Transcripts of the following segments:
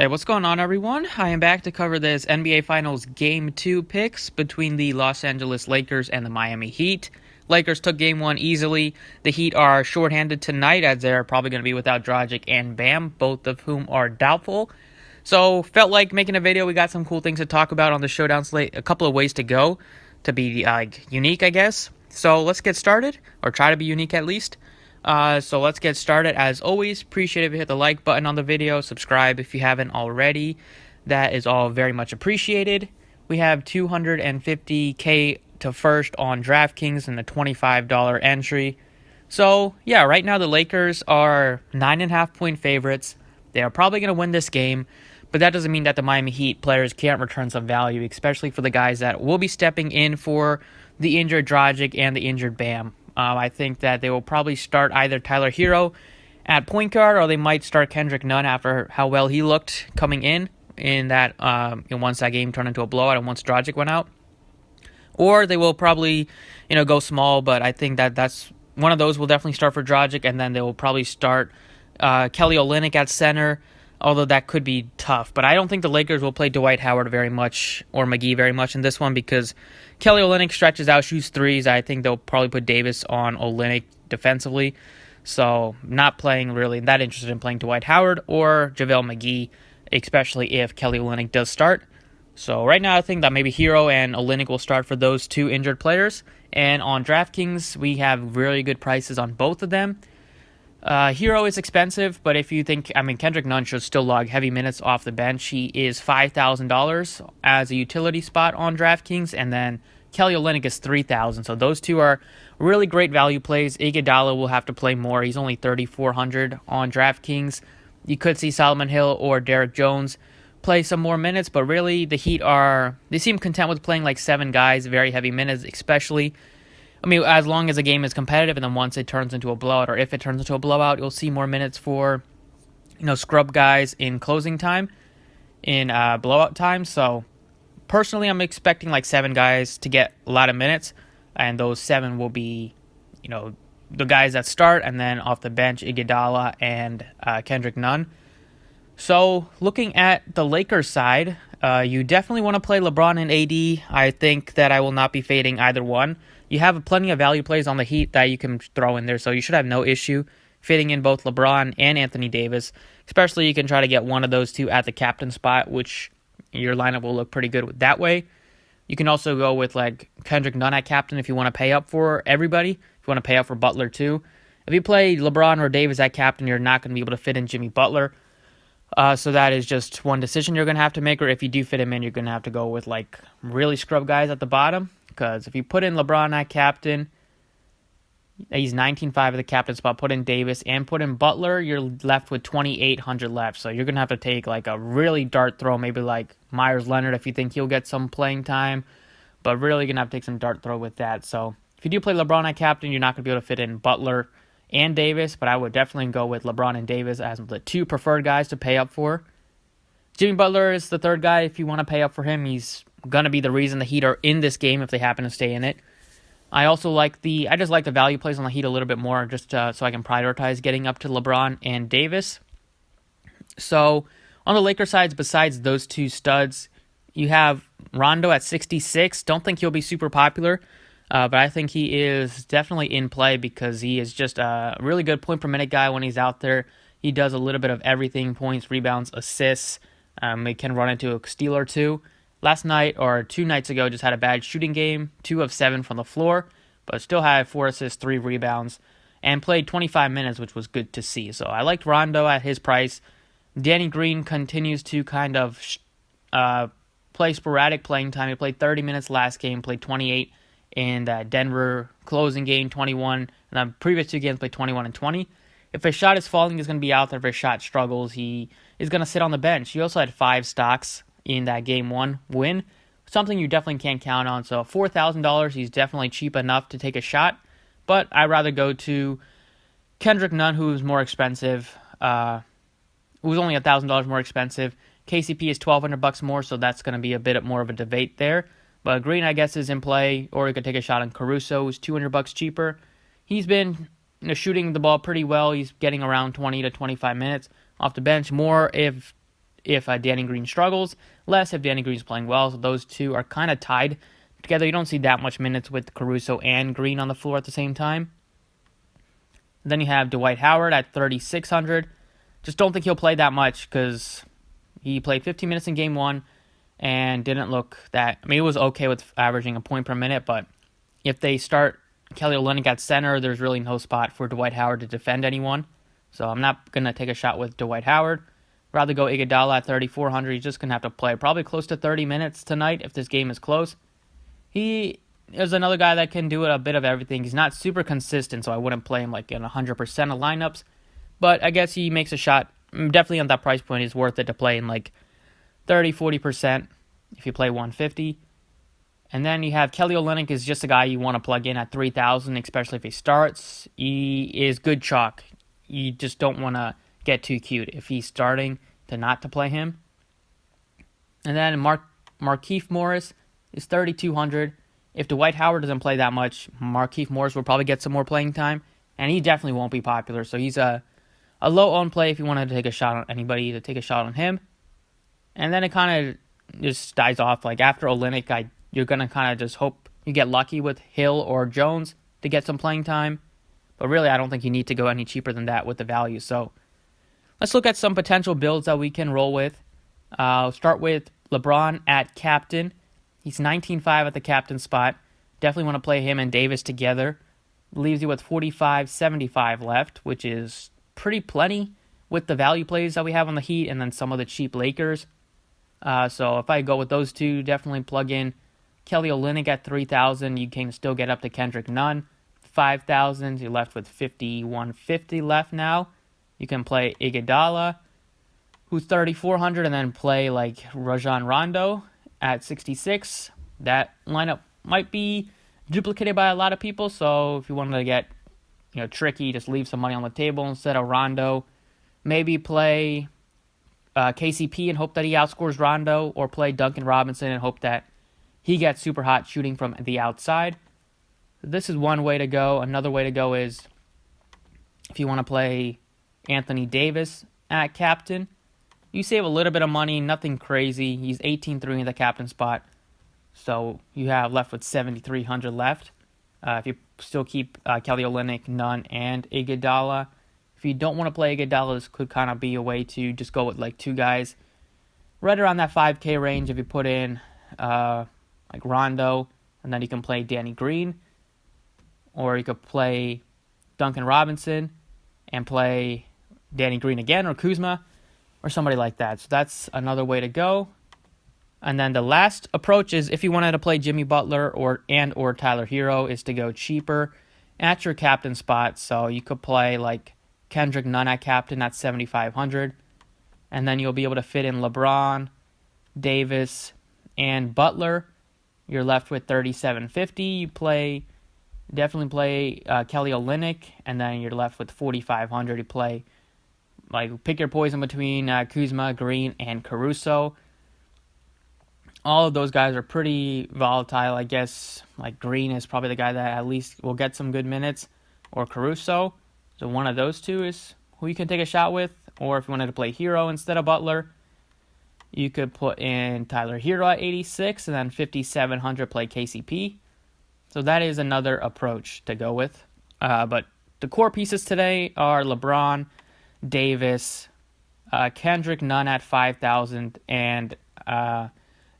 Hey, what's going on, everyone? I am back to cover this NBA Finals Game 2 picks between the Los Angeles Lakers and the Miami Heat. Lakers took Game 1 easily. The Heat are shorthanded tonight as they're probably going to be without Dragic and Bam, both of whom are doubtful. So, felt like making a video. We got some cool things to talk about on the showdown slate. A couple of ways to go to be unique, I guess. So, let's get started, or try to be unique at least. So let's get started. As always, appreciate it if you hit the like button on the video, subscribe if you haven't already. That is all very much appreciated. We have 250K to first on Draftkings and the $25 entry. So yeah, right now the Lakers are 9.5-point favorites. They are probably going to win this game, but that doesn't mean that the Miami Heat players can't return some value, especially for the guys that will be stepping in for the injured Dragic and the injured Bam. I think that they will probably start either Tyler Hero at point guard, or they might start Kendrick Nunn after how well he looked coming in that once that game turned into a blowout and once Dragic went out. Or they will probably go small, but I think that's one of those will definitely start for Dragic, and then they will probably start Kelly Olynyk at center, although that could be tough. But I don't think the Lakers will play Dwight Howard very much or McGee very much in this one because Kelly Olynyk stretches out, shoots threes. I think they'll probably put Davis on Olynyk defensively. So not playing really that interested in playing Dwight Howard or JaVale McGee, especially if Kelly Olynyk does start. So right now I think that maybe Hero and Olynyk will start for those two injured players. And on DraftKings, we have really good prices on both of them. Hero is expensive, but if you think, Kendrick Nunn should still log heavy minutes off the bench. He is $5,000 as a utility spot on DraftKings, and then Kelly Olynyk is $3,000. So those two are really great value plays. Iguodala will have to play more. He's only $3,400 on DraftKings. You could see Solomon Hill or Derek Jones play some more minutes, but really the Heat they seem content with playing like 7 guys, very heavy minutes, especially. As long as the game is competitive, and then once it turns into a blowout, or if it turns into a blowout, you'll see more minutes for, scrub guys in closing time, in blowout time. So, personally, I'm expecting like 7 guys to get a lot of minutes, and those 7 will be, the guys that start, and then off the bench, Iguodala and Kendrick Nunn. So, looking at the Lakers side, you definitely want to play LeBron and AD. I think that I will not be fading either one. You have plenty of value plays on the Heat that you can throw in there, so you should have no issue fitting in both LeBron and Anthony Davis. Especially you can try to get one of those two at the captain spot, which your lineup will look pretty good with that way. You can also go with like Kendrick Nunn at captain if you want to pay up for everybody. If you want to pay up for Butler too. If you play LeBron or Davis at captain, you're not going to be able to fit in Jimmy Butler. So that is just one decision you're going to have to make, or if you do fit him in, you're going to have to go with like really scrub guys at the bottom. Because if you put in LeBron at captain, he's 19.5 at the captain spot. Put in Davis and put in Butler, you're left with 2,800 left. So you're going to have to take like a really dart throw, maybe like Myers Leonard if you think he'll get some playing time. But really going to have to take some dart throw with that. So if you do play LeBron at captain, you're not going to be able to fit in Butler and Davis. But I would definitely go with LeBron and Davis as the 2 preferred guys to pay up for. Jimmy Butler is the 3rd guy if you want to pay up for him. He's going to be the reason the Heat are in this game if they happen to stay in it. I just like the value plays on the Heat a little bit more just so I can prioritize getting up to LeBron and Davis. So on the Lakers side, besides those 2 studs, you have Rondo at 66. Don't think he'll be super popular, but I think he is definitely in play because he is just a really good point per minute guy when he's out there. He does a little bit of everything: points, rebounds, assists. He can run into a steal or 2. Last night, or 2 nights ago, just had a bad shooting game, 2 of 7 from the floor, but still had 4 assists, 3 rebounds, and played 25 minutes, which was good to see. So I liked Rondo at his price. Danny Green continues to kind of play sporadic playing time. He played 30 minutes last game, played 28 in that Denver closing game, 21, and the previous 2 games played 21 and 20. If his shot is falling, he's going to be out there. If his shot struggles, he is going to sit on the bench. He also had 5 stocks in that Game 1 win, something you definitely can't count on. So $4,000, he's definitely cheap enough to take a shot, but I'd rather go to Kendrick Nunn, who's more expensive, who's only $1,000 more expensive. KCP is $1,200 more, so that's going to be a bit more of a debate there. But Green, I guess, is in play, or you could take a shot on Caruso, who's $200 cheaper. He's been shooting the ball pretty well. He's getting around 20 to 25 minutes off the bench. More if if Danny Green struggles, less if Danny Green's playing well. So those two are kind of tied together. You don't see that much minutes with Caruso and Green on the floor at the same time. Then you have Dwight Howard at 3,600. Just don't think he'll play that much because he played 15 minutes in game one and didn't look that. I mean, it was okay with averaging a point per minute, but if they start Kelly Olynyk at center, there's really no spot for Dwight Howard to defend anyone. So I'm not going to take a shot with Dwight Howard. Rather go Iguodala at 3,400. He's just going to have to play probably close to 30 minutes tonight if this game is close. He is another guy that can do a bit of everything. He's not super consistent, so I wouldn't play him like in 100% of lineups. But I guess he makes a shot. Definitely on that price point, it's worth it to play in like 30-40% if you play 150. And then you have Kelly Olynyk is just a guy you want to plug in at 3,000, especially if he starts. He is good chalk. You just don't want to get too cute if he's starting to play him. And then Markieff Morris is 3,200. If Dwight Howard doesn't play that much, Markieff Morris will probably get some more playing time, and he definitely won't be popular. So he's a low-owned play if you wanted to take a shot on anybody, to take a shot on him. And then it kind of just dies off. Like after Olynyk, you're going to kind of just hope you get lucky with Hill or Jones to get some playing time. But really, I don't think you need to go any cheaper than that with the value. So let's look at some potential builds that we can roll with. I'll start with LeBron at captain. He's 19.5 at the captain spot. Definitely want to play him and Davis together. Leaves you with 45.75 left, which is pretty plenty with the value plays that we have on the Heat and then some of the cheap Lakers. So if I go with those two, definitely plug in Kelly Olynyk at 3,000. You can still get up to Kendrick Nunn. 5,000. You're left with 5,150 left now. You can play Iguodala, who's 3,400, and then play like Rajon Rondo at 66. That lineup might be duplicated by a lot of people, so if you wanted to get tricky, just leave some money on the table instead of Rondo. Maybe play KCP and hope that he outscores Rondo, or play Duncan Robinson and hope that he gets super hot shooting from the outside. This is one way to go. Another way to go is if you want to play Anthony Davis at captain. You save a little bit of money, nothing crazy. He's 18.3 in the captain spot, so you have left with 7,300 left. If you still keep Kelly Olynyk, Nunn, and Iguodala. If you don't want to play Iguodala, this could kind of be a way to just go with like two guys right around that 5K range. If you put in like Rondo, and then you can play Danny Green, or you could play Duncan Robinson and play Danny Green again, or Kuzma, or somebody like that. So that's another way to go. And then the last approach is if you wanted to play Jimmy Butler or Tyler Hero, is to go cheaper at your captain spot. So you could play like Kendrick Nunn at captain at 7,500. And then you'll be able to fit in LeBron, Davis, and Butler. You're left with 3,750. You definitely play Kelly Olynyk, and then you're left with 4,500. You play, like, pick your poison between Kuzma, Green, and Caruso. All of those guys are pretty volatile, I guess. Like, Green is probably the guy that at least will get some good minutes, or Caruso. So one of those two is who you can take a shot with. Or if you wanted to play Hero instead of Butler, you could put in Tyler Hero at 86, and then 5,700 play KCP. So that is another approach to go with. But the core pieces today are LeBron, Davis, Kendrick Nunn at 5,000, and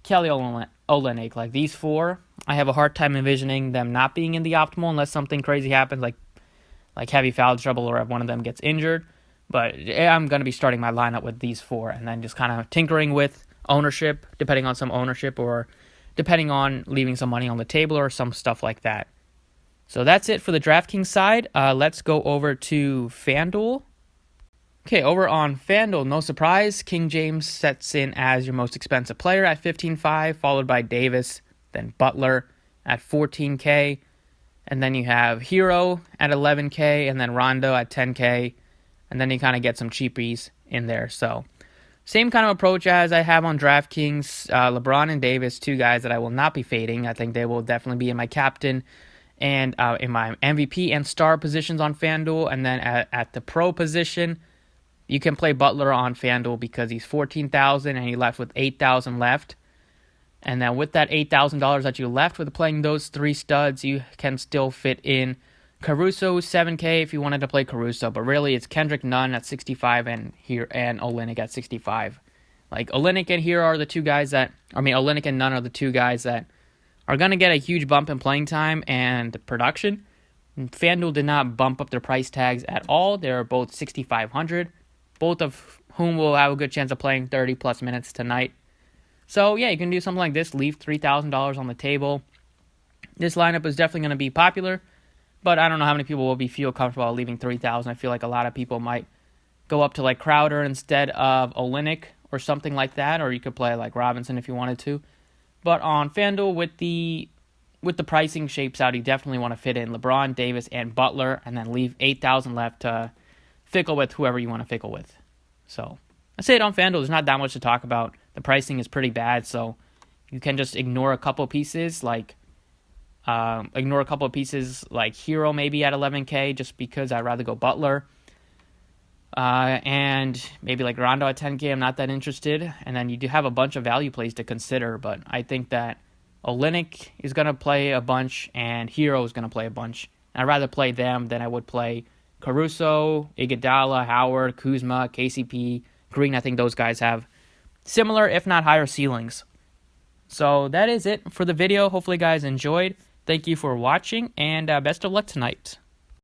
Kelly Olynyk. Like these four, I have a hard time envisioning them not being in the optimal unless something crazy happens, like heavy foul trouble or if one of them gets injured. But I'm going to be starting my lineup with these four and then just kind of tinkering with ownership, depending on some ownership, or depending on leaving some money on the table or some stuff like that. So that's it for the Draftkings side. Let's go over to Fanduel. Okay, over on Fanduel, no surprise, King James sets in as your most expensive player at 15.5, followed by Davis, then Butler at 14K, and then you have Hero at 11K, and then Rondo at 10K, and then you kind of get some cheapies in there. So same kind of approach as I have on DraftKings. LeBron and Davis, two guys that I will not be fading. I think they will definitely be in my captain and in my MVP and star positions on FanDuel. And then at the pro position, You can play Butler on Fanduel because he's 14,000 and he left with 8,000 left. And then with that $8,000 that you left with playing those three studs, you can still fit in Caruso 7K if you wanted to play Caruso. But really, it's Kendrick Nunn at 65 and Olynyk at 65. Like Olynyk and Hero are the two guys Olynyk and Nunn are the two guys that are going to get a huge bump in playing time and production. FanDuel did not bump up their price tags at all. They're both 6,500, both of whom will have a good chance of playing 30 plus minutes tonight. So yeah, you can do something like this, leave $3,000 on the table. This lineup is definitely going to be popular, but I don't know how many people will feel comfortable leaving $3,000. I feel like a lot of people might go up to like Crowder instead of Olynyk or something like that, or you could play like Robinson if you wanted to. But on FanDuel, with the pricing shapes out, you definitely want to fit in LeBron, Davis, and Butler, and then leave $8,000 left to fickle with whoever you want to fickle with. So that's it on FanDuel. There's not that much to talk about. The pricing is pretty bad, so you can just ignore a couple pieces like Hero maybe at 11K just because I'd rather go Butler. And maybe like Rondo at 10K, I'm not that interested. And then you do have a bunch of value plays to consider, but I think that Olynyk is going to play a bunch and Hero is going to play a bunch. And I'd rather play them than I would play Caruso, Iguodala, Howard, Kuzma, KCP, Green. I think those guys have similar, if not higher ceilings. So that is it for the video. Hopefully you guys enjoyed. Thank you for watching, and best of luck tonight.